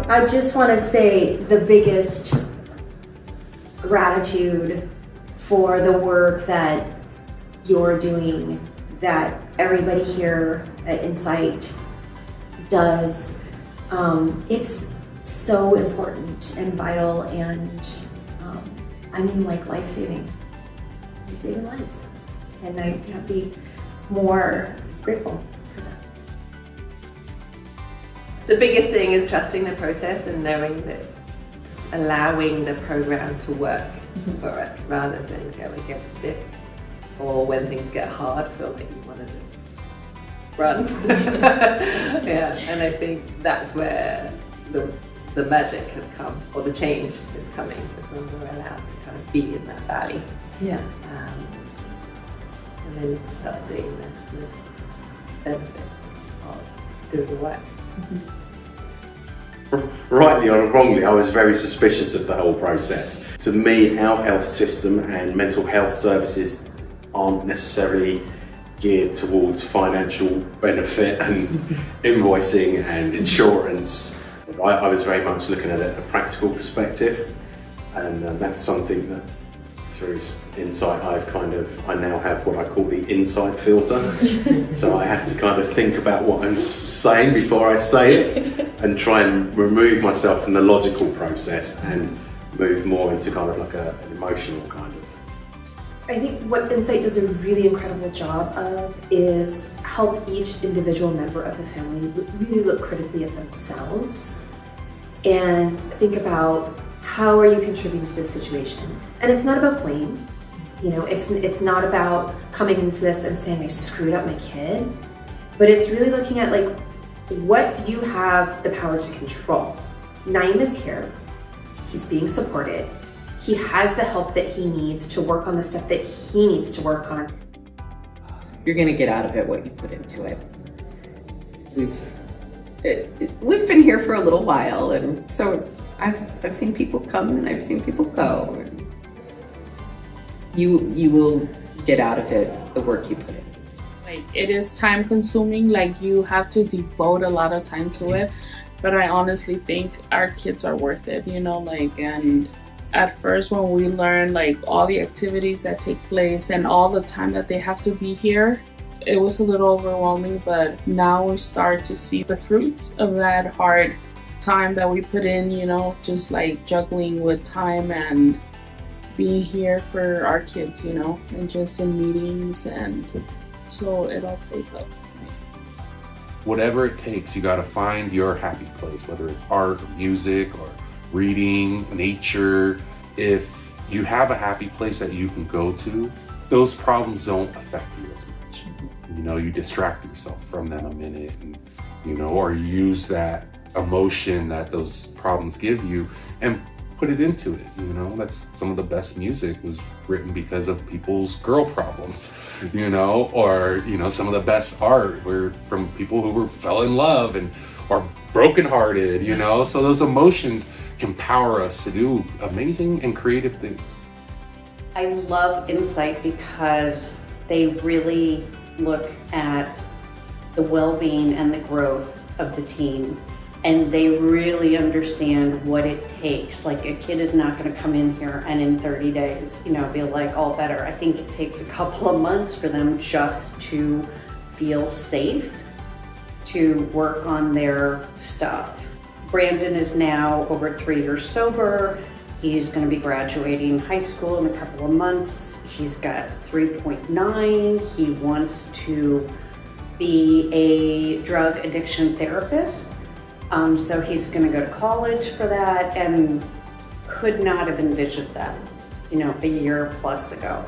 I just want to say the biggest gratitude for the work that you're doing, that everybody here at Insight does. It's so important and vital, and I mean, like, life-saving. You're saving lives, and I can't be more grateful for that. The biggest thing is trusting the process and knowing that, just allowing the program to work for us rather than go against it, or when things get hard, feel like you want to just run. Yeah, and I think that's where the magic has come, or the change is coming, is when we're allowed to kind of be in that valley. Yeah. And then you can start seeing the benefits of doing the work. Rightly or wrongly, I was very suspicious of the whole process. To me, our health system and mental health services aren't necessarily geared towards financial benefit and invoicing and insurance. I was very much looking at it a practical perspective, and that's something that through Insight I now have what I call the insight filter. So I have to kind of think about what I'm saying before I say it, and try and remove myself from the logical process and move more into kind of like an emotional kind of. I think what Insight does a really incredible job of is help each individual member of the family really look critically at themselves and think about, how are you contributing to this situation? And it's not about blame. You know, it's not about coming into this and saying I screwed up my kid, but it's really looking at, like, what do you have the power to control? Naeem is here. He's being supported. He has the help that he needs to work on the stuff that he needs to work on. You're gonna get out of it what you put into it. We've been here for a little while, and so I've seen people come and I've seen people go. And you will get out of it the work you put in. Like, it is time consuming, like, you have to devote a lot of time to it, but I honestly think our kids are worth it, you know, like, and at first when we learn, like, all the activities that take place and all the time that they have to be here, it was a little overwhelming, but now we start to see the fruits of that hard time that we put in, you know, just like juggling with time and being here for our kids, you know, and just in meetings, and so it all plays out. Whatever it takes, you got to find your happy place, whether it's art or music or reading, nature. If you have a happy place that you can go to, those problems don't affect you as much. You know, you distract yourself from them a minute, and, you know, or you use that emotion that those problems give you and put it into it. You know, that's some of the best music was written because of people's girl problems, you know, or, you know, some of the best art were from people who fell in love and or brokenhearted, you know. So those emotions can power us to do amazing and creative things. I love Insight because they really look at the well-being and the growth of the team, and they really understand what it takes. Like, a kid is not going to come in here and in 30 days, you know, be like all better. I think it takes a couple of months for them just to feel safe to work on their stuff. Brandon is now over 3 years sober. He's going to be graduating high school in a couple of months. He's got 3.9. He wants to be a drug addiction therapist. So he's going to go to college for that, and could not have envisioned that, you know, a year plus ago.